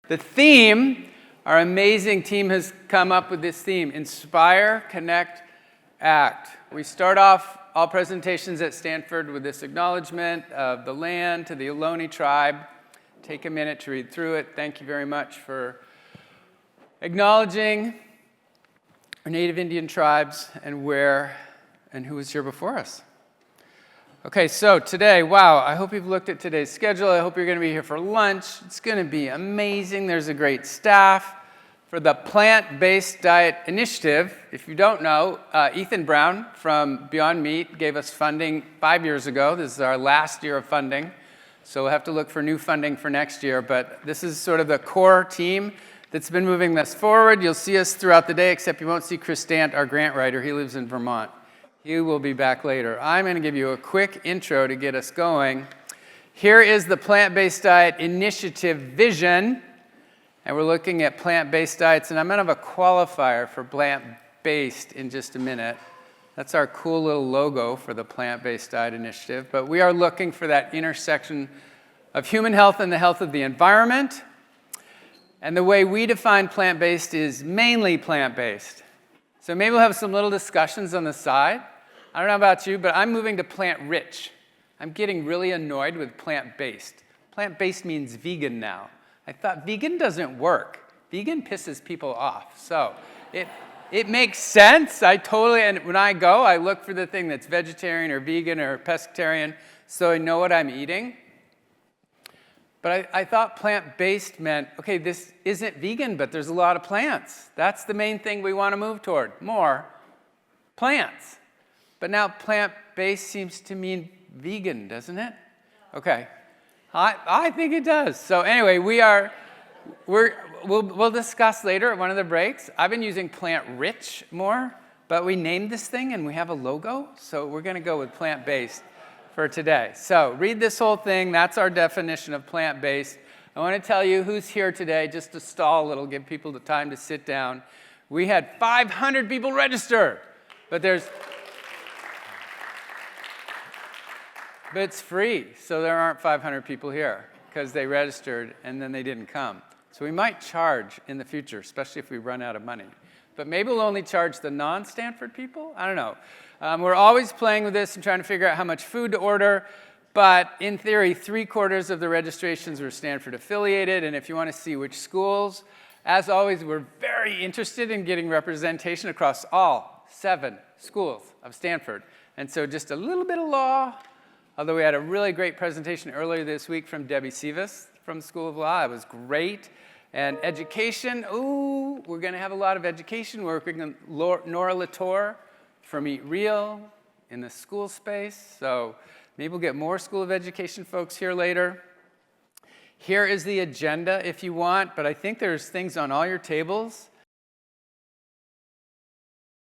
The theme, our amazing team has come up with this theme, Inspire, Connect, Act. We start off all presentations at Stanford with this acknowledgement of the land to the Ohlone tribe. Take a minute to read through it. Thank you very much for acknowledging our native Indian tribes and where and who was here before us. Okay, so today, wow, I hope you've looked at today's schedule. I hope you're going to be here for lunch. It's going to be amazing. There's a great staff for the Plant-Based Diet Initiative. If you don't know, Ethan Brown from Beyond Meat gave us funding 5 years ago. This is our last year of funding, so we'll have to look for new funding for next year. But this is sort of the core team that's been moving this forward. You'll see us throughout the day, except you won't see Chris Dant, our grant writer. He lives in Vermont. He will be back later. I'm going to give you a quick intro to get us going. Here is the Plant-Based Diet Initiative vision, and we're looking at plant-based diets, and I'm going to have a qualifier for plant-based in just a minute. That's our cool little logo for the Plant-Based Diet Initiative, but we are looking for that intersection of human health and the health of the environment, and the way we define plant-based is mainly plant-based. So maybe we'll have some little discussions on the side. I don't know about you, but I'm moving to plant-rich. I'm getting really annoyed with plant-based. Plant-based means vegan now. I thought vegan doesn't work. Vegan pisses people off. So it makes sense. And when I go, I look for the thing that's vegetarian or vegan or pescatarian so I know what I'm eating. But I thought plant-based meant, okay, this isn't vegan, but there's a lot of plants. That's the main thing we want to move toward, more plants. But now plant-based seems to mean vegan, doesn't it? Okay, I think it does. So anyway, we'll discuss later at one of the breaks. I've been using plant-rich more, but we named this thing and we have a logo, so we're going to go with plant-based for today. So read this whole thing. That's our definition of plant-based. I want to tell you who's here today, just to stall a little, give people the time to sit down. We had 500 people register, but it's free, so there aren't 500 people here because they registered and then they didn't come. So we might charge in the future, especially if we run out of money. But maybe we'll only charge the non-Stanford people? I don't know. We're always playing with this and trying to figure out how much food to order. But in theory, 3/4 of the registrations were Stanford affiliated. And if you want to see which schools, as always, we're very interested in getting representation across all 7 schools of Stanford. And so just a little bit of law, although we had a really great presentation earlier this week from Debbie Sivas from the School of Law. It was great. And education, we're going to have a lot of education working on Nora Latour from Eat Real in the school space. So maybe we'll get more School of Education folks here later. Here is the agenda if you want, but I think there's things on all your tables